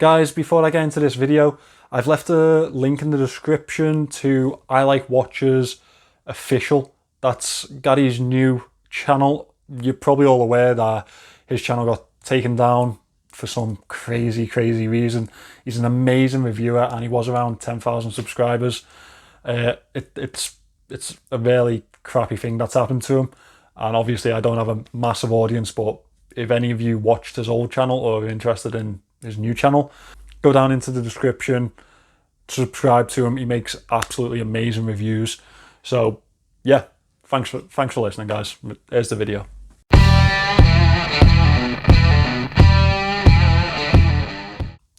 Guys, before I get into this video, I've left a link in the description to I Like Watches Official. That's Gary's new channel. You're probably all aware that his channel got taken down for some crazy reason. He's an amazing reviewer and he was around 10,000 subscribers. It's a really crappy thing that's happened to him, and obviously I don't have a massive audience, but if any of you watched his old channel or are interested in his new channel, go down into the description, subscribe to him. He makes absolutely amazing reviews. So yeah, thanks for listening, guys. Here's the video.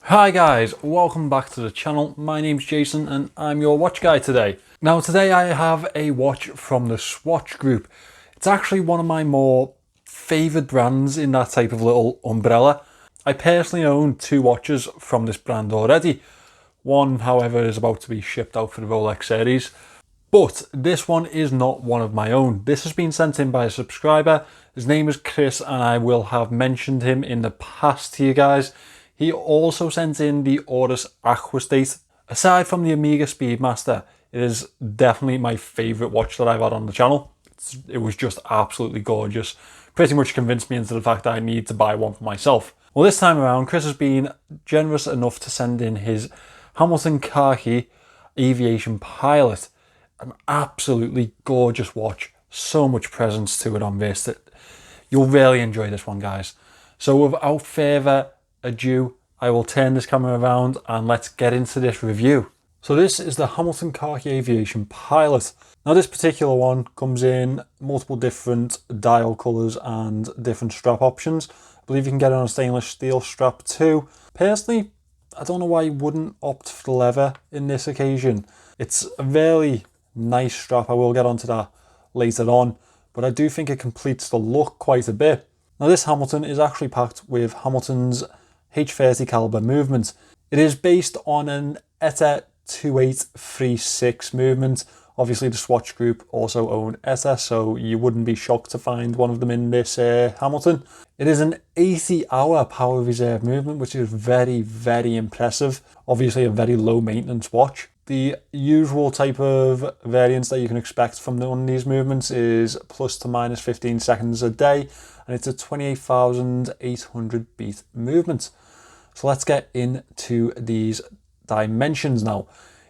Hi guys, welcome back to the channel. My name's Jason and I'm your watch guy today. Now today I have a watch from the Swatch group. It's actually one of my more favoured brands in that type of little umbrella. I personally own two watches from this brand already. One, however, is about to be shipped out for the Rolex series. But this one is not one of my own. This has been sent in by a subscriber. His name is Chris and I will have mentioned him in the past to you guys. He also sent in the Oris Aquastate. Aside from the Omega Speedmaster, it is definitely my favourite watch that I've had on the channel. It was just absolutely gorgeous. Pretty much convinced me into the fact that I need to buy one for myself. Well, this time around, Chris has been generous enough to send in his Hamilton Khaki Aviation Pilot. An absolutely gorgeous watch. So much presence to it on this. You'll really enjoy this one, guys. So without further ado, I will turn this camera around and let's get into this review. So this is the Hamilton Khaki Aviation Pilot. Now this particular one comes in multiple different dial colours and different strap options. I believe you can get it on a stainless steel strap too. Personally, I don't know why you wouldn't opt for the leather in this occasion. It's a very nice strap. I will get onto that later on, but I do think it completes the look quite a bit. Now this Hamilton is actually packed with Hamilton's H30 caliber movement. It is based on an ETA 2836 movement. Obviously the Swatch group also own ETA, so you wouldn't be shocked to find one of them in this Hamilton. It is an 80-hour power reserve movement, which is very impressive. Obviously a very low maintenance watch. The usual type of variance that you can expect from one of these movements is plus to minus 15 seconds a day, and it's a 28,800 beat movement. So let's get into these dimensions now.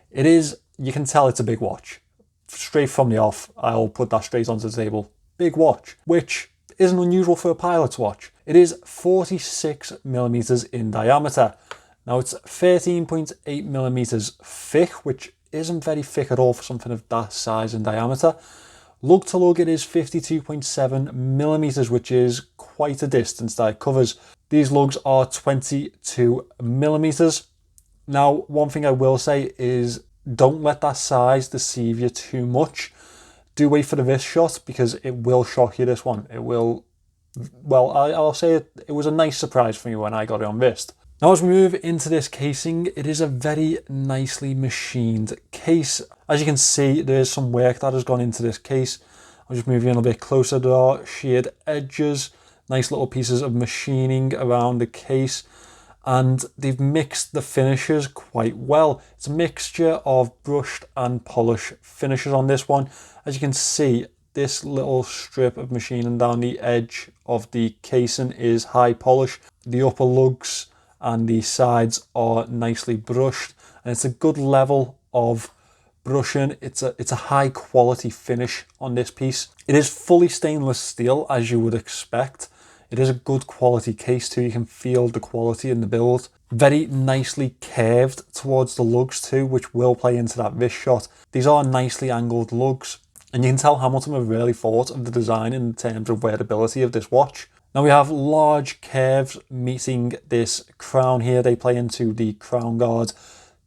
It is, you can tell it's a big watch. Straight from the off, I'll put that straight onto the table. Big watch, which isn't unusual for a pilot's watch. It is 46 millimeters in diameter. Now it's 13.8 millimeters thick, which isn't very thick at all for something of that size and diameter. Lug to lug, it is 52.7 millimeters, which is quite a distance that it covers. These lugs are 22 millimeters. Now, one thing I will say is don't let that size deceive you too much. Do wait for the wrist shot because it will shock you, this one. It will, well, I'll say it was a nice surprise for me when I got it on wrist. Now as we move into this casing, it is a very nicely machined case. As you can see, there is some work that has gone into this case. I'll just move you in a bit closer. There are sheared edges, nice little pieces of machining around the case, and they've mixed the finishes quite well. It's a mixture of brushed and polished finishes on this one. As you can see, this little strip of machining down the edge of the casing is high polish. The upper lugs and the sides are nicely brushed, and it's a good level of brushing. It's a high quality finish on this piece. It is fully stainless steel, as you would expect. It is a good quality case too. You can feel the quality in the build. Very nicely curved towards the lugs too, which will play into that wrist shot. These are nicely angled lugs, and you can tell Hamilton have really thought of the design in terms of wearability of this watch. Now we have large curves meeting this crown here. They play into the crown guard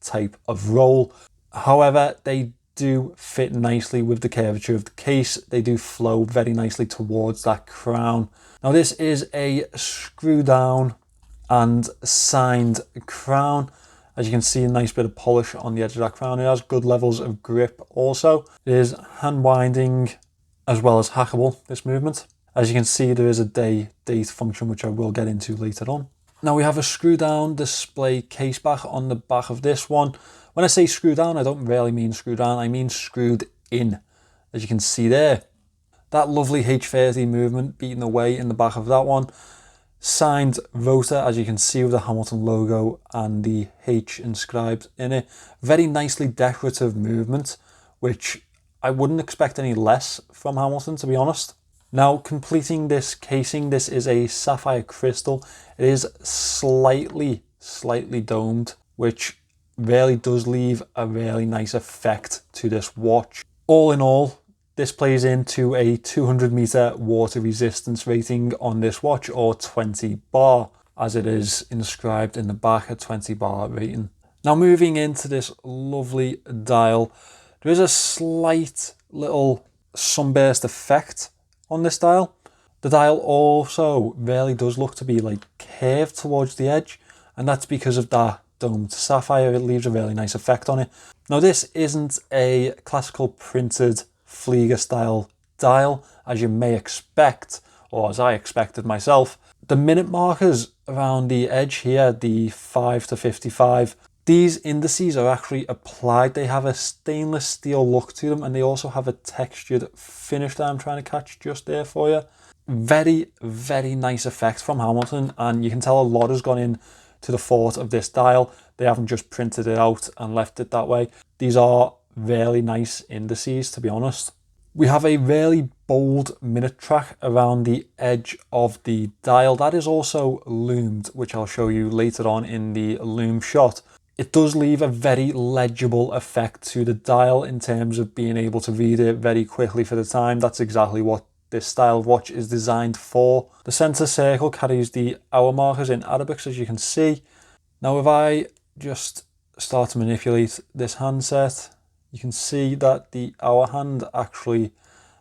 type of roll. However, they do fit nicely with the curvature of the case. They do flow very nicely towards that crown. Now this is a screw down and signed crown. As you can see, a nice bit of polish on the edge of that crown. It has good levels of grip also. It is hand winding as well as hackable, this movement. As you can see, there is a date function, which I will get into later on. Now we have a screw down display case back on the back of this one. When I say screw down, I don't really mean screw down, I mean screwed in, as you can see there. That lovely H30 movement beating away in the back of that one. Signed rotor, as you can see, with the Hamilton logo and the H inscribed in it. Very nicely decorative movement, which I wouldn't expect any less from Hamilton, to be honest. Now, completing this casing, this is a sapphire crystal. It is slightly domed, which really does leave a really nice effect to this watch. All in all, this plays into a 200 meter water resistance rating on this watch, or 20 bar, as it is inscribed in the back, a 20 bar rating. Now moving into this lovely dial, there is a slight little sunburst effect on this dial. The dial also really does look to be like curved towards the edge, and that's because of that domed sapphire. It leaves a really nice effect on it. Now this isn't a classical printed Flieger style dial, as you may expect, or as I expected myself. The minute markers around the edge here, the 5 to 55, these indices are actually applied. They have a stainless steel look to them, and they also have a textured finish that I'm trying to catch just there for you. Very nice effect from Hamilton, and you can tell a lot has gone in to the thought of this dial. They haven't just printed it out and left it that way. These are really nice indices, to be honest. We have a really bold minute track around the edge of the dial. That is also loomed, which I'll show you later on in the loom shot. It does leave a very legible effect to the dial in terms of being able to read it very quickly for the time. That's exactly what this style of watch is designed for. The center circle carries the hour markers in Arabic, as you can see. Now if I just start to manipulate this handset, you can see that the hour hand actually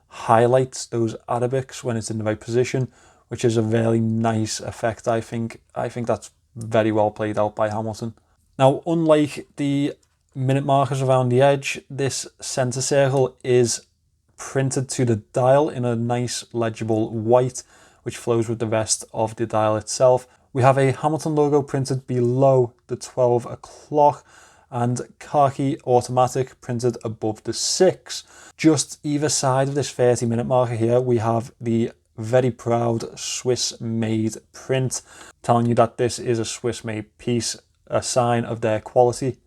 highlights those Arabics when it's in the right position, which is a very nice effect, I think. I think that's very well played out by Hamilton. Now, unlike the minute markers around the edge, this center circle is printed to the dial in a nice legible white, which flows with the rest of the dial itself. We have a Hamilton logo printed below the 12 o'clock and Khaki automatic printed above the 6. Just either side of this 30-minute marker here, we have the very proud Swiss-made print, telling you that this is a Swiss-made piece, a sign of their quality.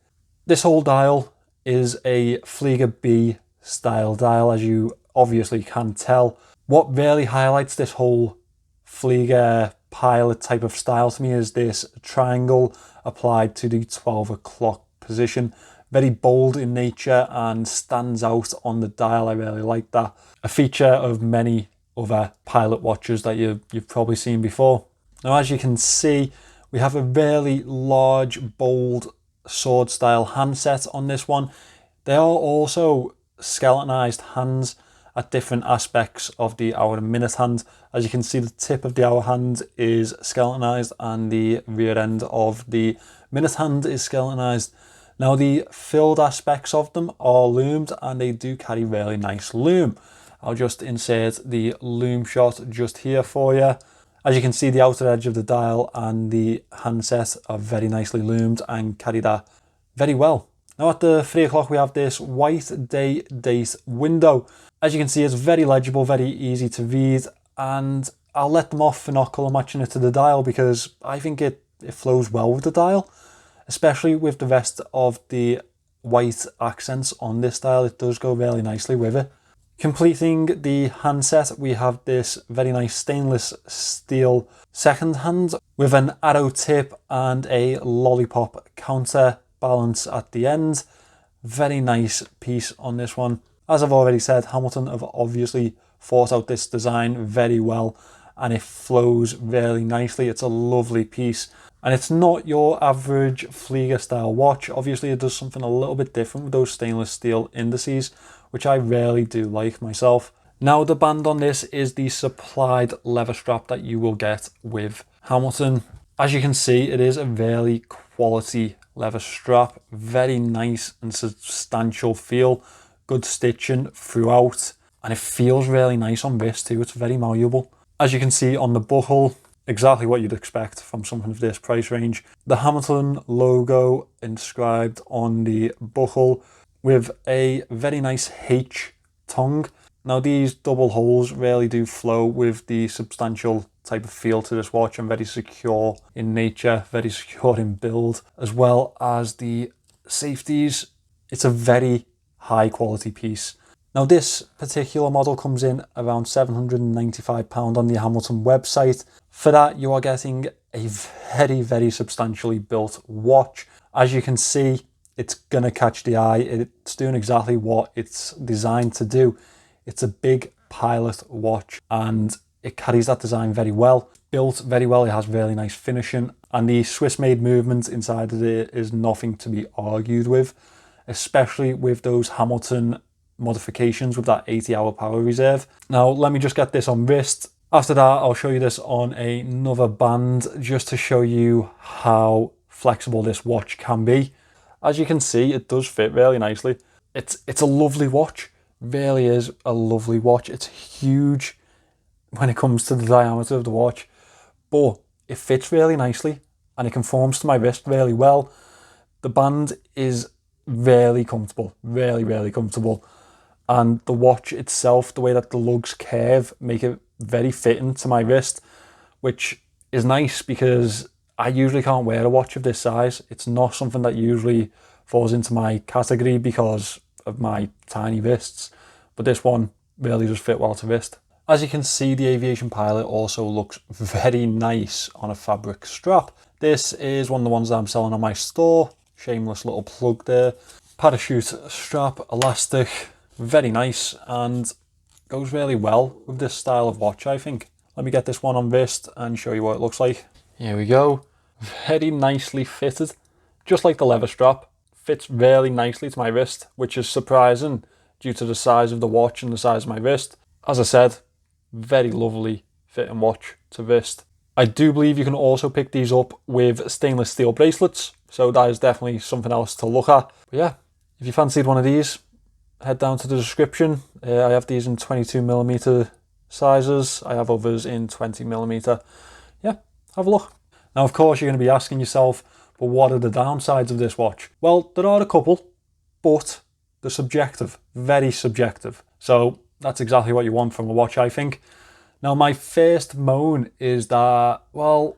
This whole dial is a Flieger B style dial, as you obviously can tell. What really highlights this whole Flieger pilot type of style to me is this triangle applied to the 12 o'clock position. Very bold in nature and stands out on the dial. I really like that. A feature of many other pilot watches that you've probably seen before. Now, as you can see, we have a very large, bold sword style handset on this one. They are also skeletonized hands at different aspects of the hour and minute hand. As you can see, the tip of the hour hand is skeletonized and the rear end of the minute hand is skeletonized. Now, the filled aspects of them are loomed, and they do carry really nice loom. I'll just insert the loom shot just here for you. As you can see, the outer edge of the dial and the handset are very nicely loomed and carry that very well. Now at the 3 o'clock, we have this white day date window. As you can see, it's very legible, very easy to read, and I'll let them off for not colour matching it to the dial because I think it flows well with the dial, especially with the rest of the white accents on this dial. It does go really nicely with it. Completing the handset, we have this very nice stainless steel second hand with an arrow tip and a lollipop counterbalance at the end. Very nice piece on this one. As I've already said, Hamilton have obviously thought out this design very well, and it flows really nicely. It's a lovely piece, and it's not your average Flieger style watch. Obviously, it does something a little bit different with those stainless steel indices, which I really do like myself. Now, the band on this is the supplied leather strap that you will get with Hamilton. As you can see, it is a very quality leather strap. Very nice and substantial feel. Good stitching throughout. And it feels really nice on wrist too. It's very malleable. As you can see on the buckle, exactly what you'd expect from something of this price range. The Hamilton logo inscribed on the buckle with a very nice H tongue. Now these double holes really do flow with the substantial type of feel to this watch, and very secure in nature, very secure in build, as well as the safeties. It's a very high quality piece. Now this particular model comes in around £795 on the Hamilton website. For that you are getting a very substantially built watch. As you can see, it's gonna catch the eye. It's doing exactly what it's designed to do. It's a big pilot watch and it carries that design very well. Built very well, it has really nice finishing, and the Swiss made movement inside of it is nothing to be argued with, especially with those Hamilton modifications with that 80-hour power reserve. Now let me just get this on wrist. After that I'll show you this on another band just to show you how flexible this watch can be. As you can see, it does fit really nicely. It's a lovely watch, really is a lovely watch. It's huge when it comes to the diameter of the watch, but it fits really nicely and it conforms to my wrist really well. The band is really comfortable, really comfortable. And the watch itself, the way that the lugs curve, make it very fitting to my wrist, which is nice because I usually can't wear a watch of this size. It's not something that usually falls into my category because of my tiny wrists, but this one really does fit well to wrist. As you can see, the Aviation Pilot also looks very nice on a fabric strap. This is one of the ones that I'm selling on my store. Shameless little plug there. Parachute strap, elastic, very nice, and goes really well with this style of watch, I think. Let me get this one on wrist and show you what it looks like. Here we go. Very nicely fitted, just like the leather strap. Fits really nicely to my wrist, which is surprising due to the size of the watch and the size of my wrist. As I said, very lovely fitting watch to wrist. I do believe you can also pick these up with stainless steel bracelets, so that is definitely something else to look at. But yeah, if you fancied one of these, head down to the description. I have these in 22mm sizes. I have others in 20mm. Yeah, have a look. Now, of course, you're going to be asking yourself, but what are the downsides of this watch? Well, there are a couple, but they're subjective, very subjective. So that's exactly what you want from a watch, I think. Now, my first moan is that, well,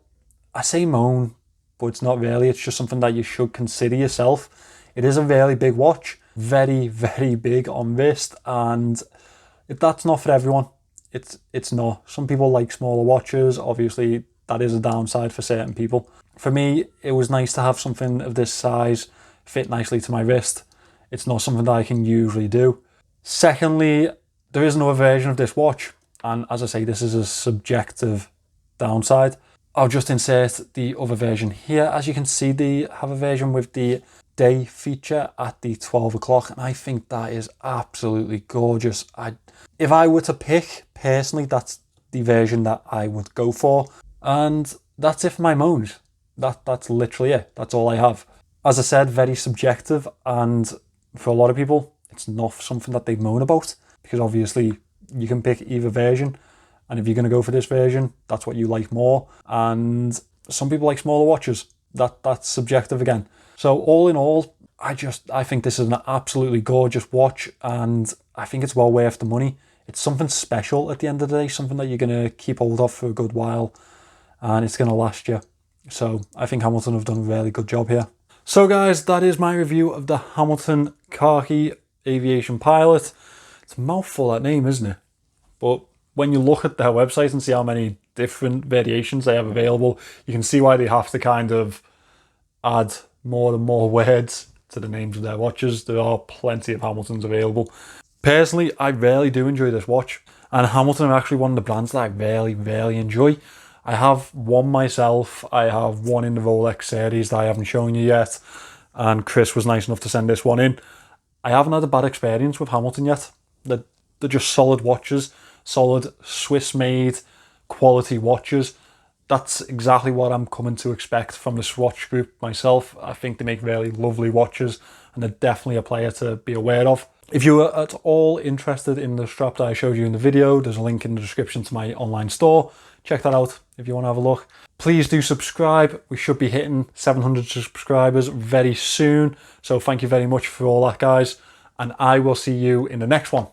I say moan, but it's not really. It's just something that you should consider yourself. It is a really big watch, very big on wrist, and that's not for everyone. It's not. Some people like smaller watches. Obviously, that is a downside for certain people. For me, it was nice to have something of this size fit nicely to my wrist. It's not something that I can usually do. Secondly, there is another version of this watch, and as I say, this is a subjective downside. I'll just insert the other version here. As you can see, they have a version with the day feature at the 12 o'clock, and I think that is absolutely gorgeous. If I were to pick, personally, that's the version that I would go for. And that's it for my moans. That's literally it. That's all I have. As I said, very subjective, and for a lot of people, it's not something that they moan about, because obviously you can pick either version, and if you're going to go for this version, that's what you like more. And some people like smaller watches. That's subjective again. So all in all, I think this is an absolutely gorgeous watch, and I think it's well worth the money. It's something special at the end of the day, something that you're going to keep hold of for a good while, and it's going to last you. So I think Hamilton have done a really good job here. So guys, that is my review of the Hamilton Khaki Aviation Pilot. It's a mouthful, that name, isn't it? But when you look at their website and see how many different variations they have available, you can see why they have to kind of add more and more words to the names of their watches. There are plenty of Hamiltons available. Personally, I really do enjoy this watch, and Hamilton are actually one of the brands that I really enjoy. I have one myself. I have one in the Rolex series that I haven't shown you yet, and Chris was nice enough to send this one in. I haven't had a bad experience with Hamilton yet. They're just solid watches, solid Swiss-made quality watches. That's exactly what I'm coming to expect from the Swatch Group myself. I think they make really lovely watches, and they're definitely a player to be aware of. If you are at all interested in the strap that I showed you in the video, there's a link in the description to my online store. Check that out if you want to have a look. Please do subscribe. We should be hitting 700 subscribers very soon. So thank you very much for all that, guys. And I will see you in the next one.